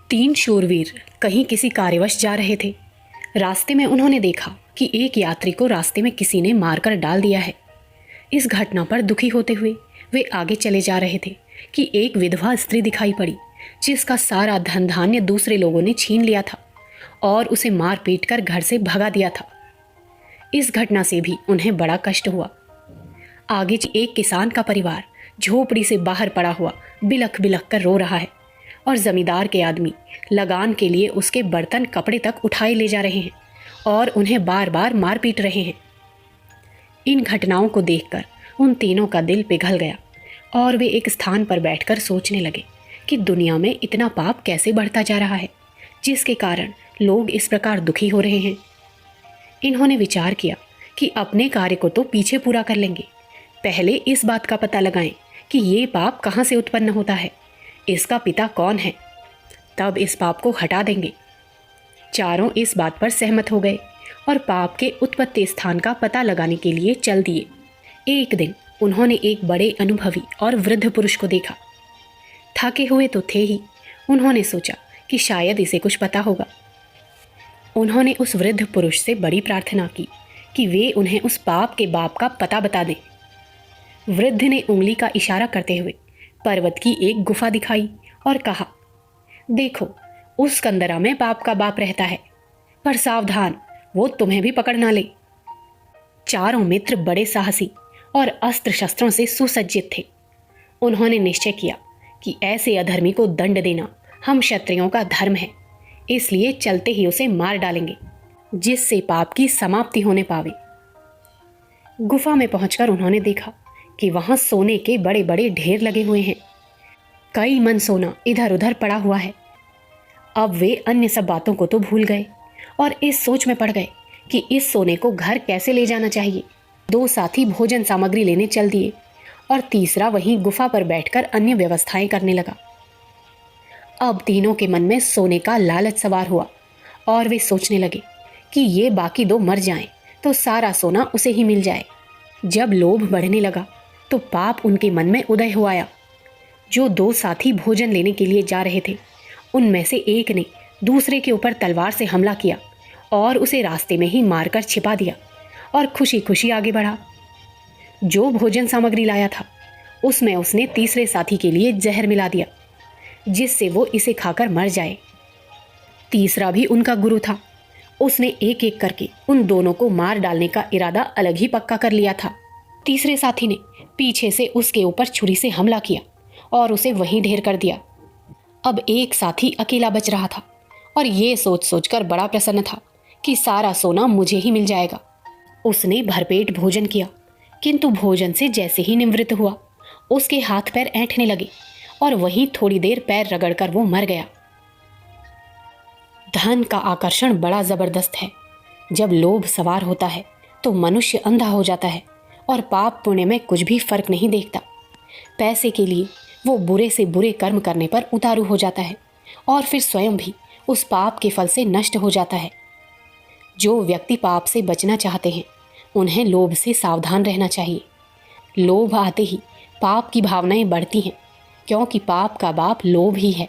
तीन शूरवीर कहीं किसी कार्यवश जा रहे थे। रास्ते में उन्होंने देखा कि एक यात्री को रास्ते में किसी ने मारकर डाल दिया है। इस घटना पर दुखी होते हुए वे आगे चले जा रहे थे कि एक विधवा स्त्री दिखाई पड़ी, जिसका सारा धन धान्य दूसरे लोगों ने छीन लिया था और उसे मार पीट कर घर से भगा दिया था। इस घटना से भी उन्हें बड़ा कष्ट हुआ। आगे एक किसान का परिवार झोपड़ी से बाहर पड़ा हुआ बिलख बिलख कर रो रहा है और जमींदार के आदमी लगान के लिए उसके बर्तन कपड़े तक उठाए ले जा रहे हैं और उन्हें बार बार मार पीट रहे हैं। इन घटनाओं को देखकर उन तीनों का दिल पिघल गया और वे एक स्थान पर बैठकर सोचने लगे कि दुनिया में इतना पाप कैसे बढ़ता जा रहा है, जिसके कारण लोग इस प्रकार दुखी हो रहे हैं। इन्होंने विचार किया कि अपने कार्य को तो पीछे पूरा कर लेंगे, पहले इस बात का पता लगाएं कि ये पाप कहाँ से उत्पन्न होता है, इसका पिता कौन है, तब इस पाप को हटा देंगे। चारों इस बात पर सहमत हो गए और पाप के उत्पत्ति स्थान का पता लगाने के लिए चल दिए। एक दिन उन्होंने एक बड़े अनुभवी और वृद्ध पुरुष को देखा। थके हुए तो थे ही, उन्होंने सोचा कि शायद इसे कुछ पता होगा। उन्होंने उस वृद्ध पुरुष से बड़ी प्रार्थना की कि वे उन्हें उस पाप के बाप का पता बता दें। वृद्ध ने उंगली का इशारा करते हुए पर्वत की एक गुफा दिखाई और कहा, देखो, उस कंदरा में पाप का बाप रहता है, पर सावधान, वो तुम्हें भी पकड़ ना ले। चारों मित्र बड़े साहसी और अस्त्र शस्त्रों से सुसज्जित थे। उन्होंने निश्चय किया कि ऐसे अधर्मी को दंड देना हम क्षत्रियों का धर्म है, इसलिए चलते ही उसे मार डालेंगे, जिससे पाप की समाप्ति होने पावे। गुफा में पहुंचकर उन्होंने देखा कि वहां सोने के बड़े बड़े ढेर लगे हुए हैं। कई मन सोना इधर उधर पड़ा हुआ है। अब वे अन्य सब बातों को तो भूल गए और इस सोच में पड़ गए कि इस सोने को घर कैसे ले जाना चाहिए। दो साथी भोजन सामग्री लेने चल दिए और तीसरा वहीं गुफा पर बैठकर अन्य व्यवस्थाएं करने लगा। अब तीनों के मन में सोने का लालच सवार हुआ और वे सोचने लगे कि ये बाकी दो मर जाएं तो सारा सोना उसे ही मिल जाए। जब लोभ बढ़ने लगा तो पाप उनके मन में उदय हो आया। जो दो साथी भोजन लेने के लिए जा रहे थे, उनमें से एक ने दूसरे के ऊपर तलवार से हमला किया और उसे रास्ते में ही मारकर छिपा दिया और खुशी खुशी आगे बढ़ा। जो भोजन सामग्री लाया था उसमें उसने तीसरे साथी के लिए जहर मिला दिया, जिससे वो इसे खाकर मर जाए। तीसरा भी उनका गुरु था, उसने एक एक करके उन दोनों को मार डालने का इरादा अलग ही पक्का कर लिया था। तीसरे साथी ने पीछे से उसके ऊपर छुरी से हमला किया और उसे वहीं ढेर कर दिया। अब एक साथी अकेला बच रहा था और ये सोच सोचकर बड़ा प्रसन्न था कि सारा सोना मुझे ही मिल जाएगा। उसने भरपेट भोजन किया, किंतु भोजन से जैसे ही निवृत्त हुआ, उसके हाथ पैर ऐंठने लगे और वहीं थोड़ी देर पैर रगड़कर वो मर गया। धन का आकर्षण बड़ा जबरदस्त है। जब लोभ सवार होता है तो मनुष्य अंधा हो जाता है और पाप पुण्य में कुछ भी फर्क नहीं देखता। पैसे के लिए वो बुरे से बुरे कर्म करने पर उतारू हो जाता है और फिर स्वयं भी उस पाप के फल से नष्ट हो जाता है। जो व्यक्ति पाप से बचना चाहते हैं, उन्हें लोभ से सावधान रहना चाहिए। लोभ आते ही पाप की भावनाएं बढ़ती हैं, क्योंकि पाप का बाप लोभ ही है।